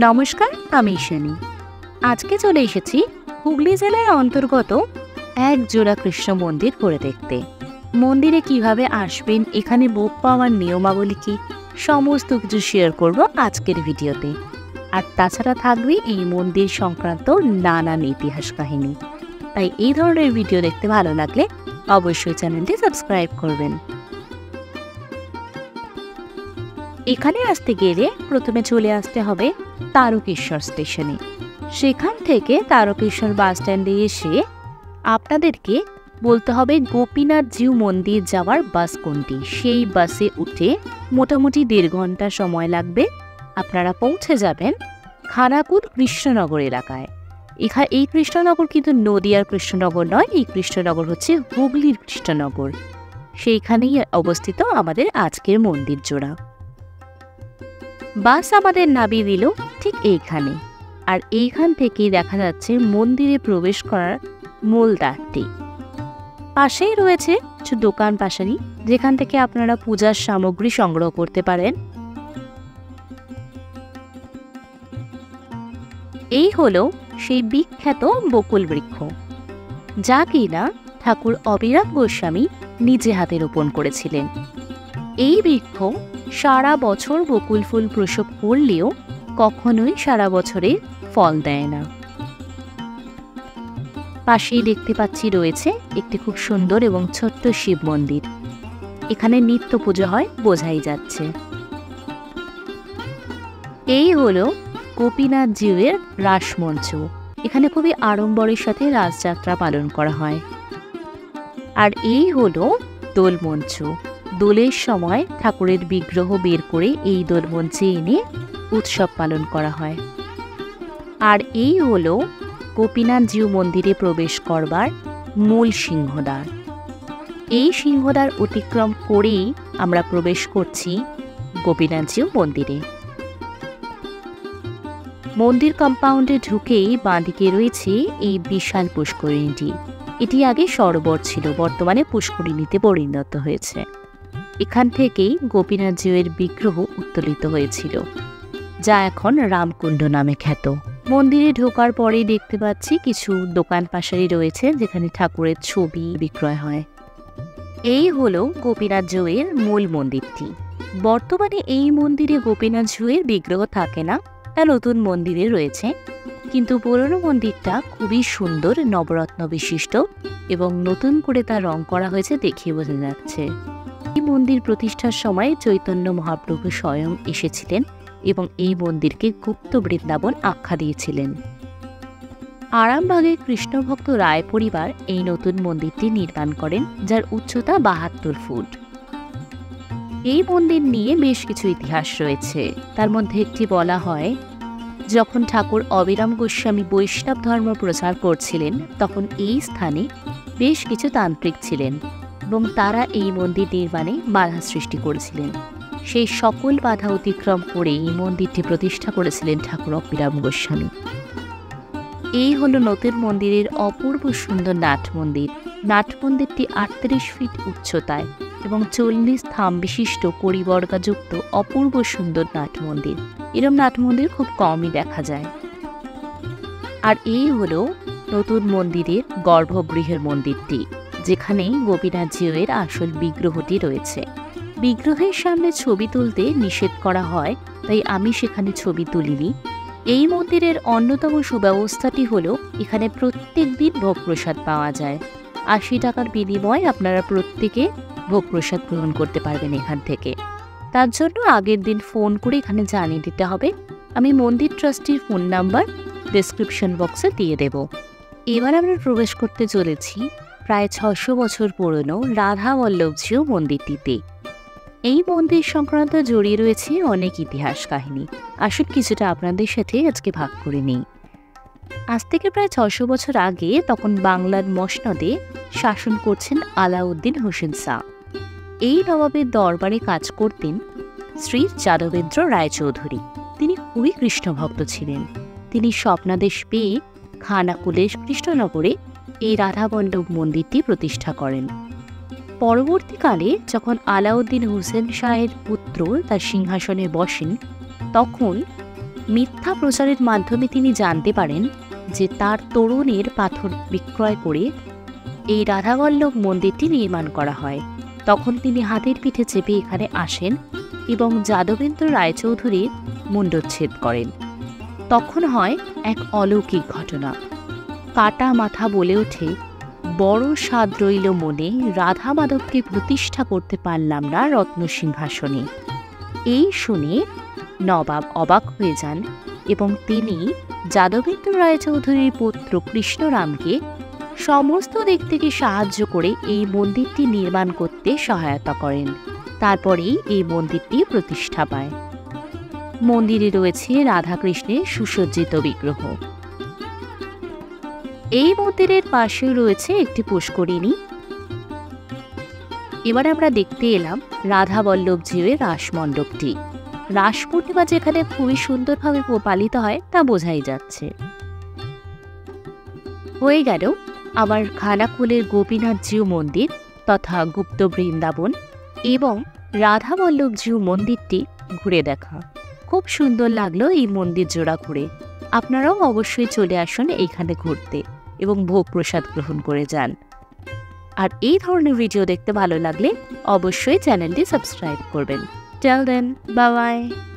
নমস্কার, আমি ঈশানী। আজকে চলে এসেছি হুগলি জেলার অন্তর্গত এক জোড়া কৃষ্ণ মন্দির ঘুরে দেখতে। মন্দিরে কিভাবে আসবেন, এখানে ভোগ পাওয়ার নিয়মাবলী কি, সমস্ত কিছু শেয়ার করব আজকের ভিডিওতে। আর তাছাড়া থাকবে এই মন্দির সংক্রান্ত নানান ইতিহাস কাহিনী। তাই এই ধরনের ভিডিও দেখতে ভালো লাগলে অবশ্যই চ্যানেলটি সাবস্ক্রাইব করবেন। এখানে আসতে গেলে প্রথমে চলে আসতে হবে তারকেশ্বর স্টেশনে। সেখান থেকে তারকেশ্বর বাস স্ট্যান্ডে এসে আপনাদেরকে বলতে হবে গোপীনাথ জিউ মন্দির যাওয়ার বাস কোনটি। সেই বাসে উঠে মোটামুটি 1.5 ঘন্টা সময় লাগবে। আপনারা পৌঁছে যাবেন খানাকুল কৃষ্ণনগর এলাকায়। এই কৃষ্ণনগর কিন্তু নদিয়ার কৃষ্ণনগর নয়, এই কৃষ্ণনগর হচ্ছে হুগলির কৃষ্ণনগর। সেইখানেই অবস্থিত আমাদের আজকের মন্দির জোড়া। বাস আমাদের নামিয়ে দিল ঠিক এইখানে। আর এইখান থেকেই দেখা যাচ্ছে মন্দিরে প্রবেশ করার মূল দ্বারটি। পাশেই রয়েছে কিছু দোকান পাশারি, যেখান থেকে আপনারা পূজার সামগ্রী সংগ্রহ করতে পারেন। এই হলো সেই বিখ্যাত বকুল বৃক্ষ, যা কিনা ঠাকুর অবিরাম গোস্বামী নিজে হাতে রোপণ করেছিলেন। এই বৃক্ষ সারা বছর বকুল ফুল প্রসব করলেও কখনোই সারা বছরে ফল দেয় না। পাশেই দেখতে পাচ্ছি রয়েছে একটি খুব সুন্দর এবং ছোট্ট শিব মন্দির। এখানে নিত্য পুজো হয়, বোঝাই যাচ্ছে। এই হলো গোপীনাথ জিউয়ের রাসমঞ্চ। এখানে খুবই আড়ম্বরের সাথে রাসযাত্রা পালন করা হয়। আর এই হলো দোলমঞ্চ। দোলের সময় ঠাকুরের বিগ্রহ বের করে এই দোলমঞ্চে এনে উৎসব পালন করা হয়। আর এই হলো গোপীনাথ জিউ মন্দিরে প্রবেশ করবার মূল সিংহদ্বার। এই সিংহদ্বার অতিক্রম করেই আমরা প্রবেশ করছি গোপীনাথ জিউ মন্দিরে। মন্দির কম্পাউন্ডে ঢুকেই বাঁদিকে রয়েছে এই বিশাল পুষ্করিণীটি। এটি আগে সরোবর ছিল, বর্তমানে পুষ্করিণীতে পরিণত হয়েছে। এখান থেকেই গোপীনাথ জিউয়ের বিগ্রহ উত্তোলিত হয়েছিল, যা এখন রামকুণ্ড নামে খ্যাত। মন্দিরে ঢোকার পরেই দেখতে পাচ্ছি কিছু দোকান পাশারি রয়েছে, যেখানে ঠাকুরের ছবি বিক্রয় হয়। এই হলো গোপীনাথ জিউয়ের মূল মন্দিরটি। বর্তমানে এই মন্দিরে গোপীনাথ জিউয়ের বিগ্রহ থাকে না, তা নতুন মন্দিরে রয়েছে। কিন্তু পুরনো মন্দিরটা খুবই সুন্দর, নবরত্ন বিশিষ্ট, এবং নতুন করে তা রং করা হয়েছে, দেখে বোঝা যাচ্ছে। এই মন্দির প্রতিষ্ঠার সময় চৈতন্য মহাপ্রভু স্বয়ং এসেছিলেন এবং এই মন্দিরকে গুপ্ত বৃন্দাবন আখ্যা দিয়েছিলেন। আরামবাগের কৃষ্ণভক্ত রায় পরিবার এই নতুন মন্দিরটি নির্মাণ করেন, যার উচ্চতা 72 ফুট। এই মন্দির নিয়ে বেশ কিছু ইতিহাস রয়েছে। তার মধ্যে একটি বলা হয়, যখন ঠাকুর অবিরাম গোস্বামী বৈষ্ণব ধর্ম প্রচার করছিলেন, তখন এই স্থানে বেশ কিছু তান্ত্রিক ছিলেন এবং তারা এই মন্দির নির্মাণে বাধা সৃষ্টি করেছিলেন। সেই সকল বাধা অতিক্রম করে এই মন্দিরটি প্রতিষ্ঠা করেছিলেন ঠাকুর অবিরাম গোস্বামী। এই হলো নতুন মন্দিরের অপূর্ব সুন্দর নাট মন্দির। নাট মন্দিরটি 38 ফিট উচ্চতায় এবং 40 থাম বিশিষ্ট কড়িবর্গাযুক্ত অপূর্ব সুন্দর নাট মন্দির। এরম নাট মন্দির খুব কমই দেখা যায়। আর এই হলো নতুন মন্দিরের গর্ভগৃহের মন্দিরটি, যেখানে গোপীনাথ জিউয়ের আসল বিগ্রহটি রয়েছে। বিগ্রহের সামনে ছবি তুলতে নিষেধ করা হয়, তাই আমি সেখানে ছবি তুলিনি। এই মন্দিরের অন্যতম সুব্যবস্থাটি হলো, এখানে প্রত্যেক দিন ভোগ প্রসাদ পাওয়া যায়। 80 টাকার বিনিময়ে আপনারা প্রত্যেকে ভোগ প্রসাদ গ্রহণ করতে পারবেন এখান থেকে। তার জন্য আগের দিন ফোন করে এখানে জানিয়ে দিতে হবে। আমি মন্দির ট্রাস্টির ফোন নাম্বার ডেসক্রিপশন বক্সে দিয়ে দেব। এবার আমরা প্রবেশ করতে চলেছি প্রায় 600 বছর পুরনো রাধা বল্লভ জিউ মন্দিরটিতে। এই মন্দির সংক্রান্ত জড়িয়ে রয়েছে অনেক ইতিহাস কাহিনী। আসুন কিছুটা আপনাদের সাথে আজকে ভাগ করে নিই। আজ থেকে প্রায় 600 বছর আগে তখন বাংলার মসনদে শাসন করছেন আলাউদ্দিন হোসেন শাহ। এই নবাবের দরবারে কাজ করতেন শ্রী যাদবেন্দ্র রায়চৌধুরী। তিনি খুবই কৃষ্ণভক্ত ছিলেন। তিনি স্বপ্নাদেশ পেয়ে খানাকুলের কৃষ্ণনগরে এই রাধাবল্লভ মন্দিরটি প্রতিষ্ঠা করেন। পরবর্তীকালে যখন আলাউদ্দিন হোসেন শাহের পুত্র তার সিংহাসনে বসেন, তখন মিথ্যা প্রচারের মাধ্যমে তিনি জানতে পারেন যে তার তরুণের পাথর বিক্রয় করে এই রাধাবল্লভ মন্দিরটি নির্মাণ করা হয়। তখন তিনি হাতের পিঠে চেপে এখানে আসেন এবং যাদবেন্দ্র রায়চৌধুরীর মুণ্ডচ্ছেদ করেন। তখন হয় এক অলৌকিক ঘটনা। কাটা মাথা বলে ওঠে, বড় স্বাদ রইল মনে, রাধা মাধবকে প্রতিষ্ঠা করতে পারলাম না রত্নসিংহাসনে। এই শুনে নবাব অবাক হয়ে যান এবং তিনি যাদবেন্দ্র রায়চৌধুরীর পুত্র কৃষ্ণরামকে সমস্ত দিক থেকে সাহায্য করে এই মন্দিরটি নির্মাণ করতে সহায়তা করেন। তারপরেই এই মন্দিরটি প্রতিষ্ঠা পায়। মন্দিরে রয়েছে রাধাকৃষ্ণের সুসজ্জিত বিগ্রহ। এই মন্দিরের পাশে রয়েছে একটি পুষ্করিণী। এবার আমরা দেখতে এলাম রাধাবল্লভজিউয়ের রাসমণ্ডপটি। রাস পূর্ণিমা যেখানে খুবই সুন্দরভাবে পালিত হয় তা বোঝাই যাচ্ছে। হয়ে গেল আমার খানাকুলের গোপীনাথজিউ মন্দির তথা গুপ্ত বৃন্দাবন এবং রাধাবল্লভজিউ মন্দিরটি ঘুরে দেখা। খুব সুন্দর লাগলো এই মন্দির জোড়া ঘুরে। আপনারাও অবশ্যই চলে আসুন এইখানে ঘুরতে এবং ভোগ প্রসাদ গ্রহণ করে যান। আর এই ধরনের ভিডিও দেখতে ভালো লাগলে অবশ্যই চ্যানেলটি সাবস্ক্রাইব করবেন। Till then, bye by.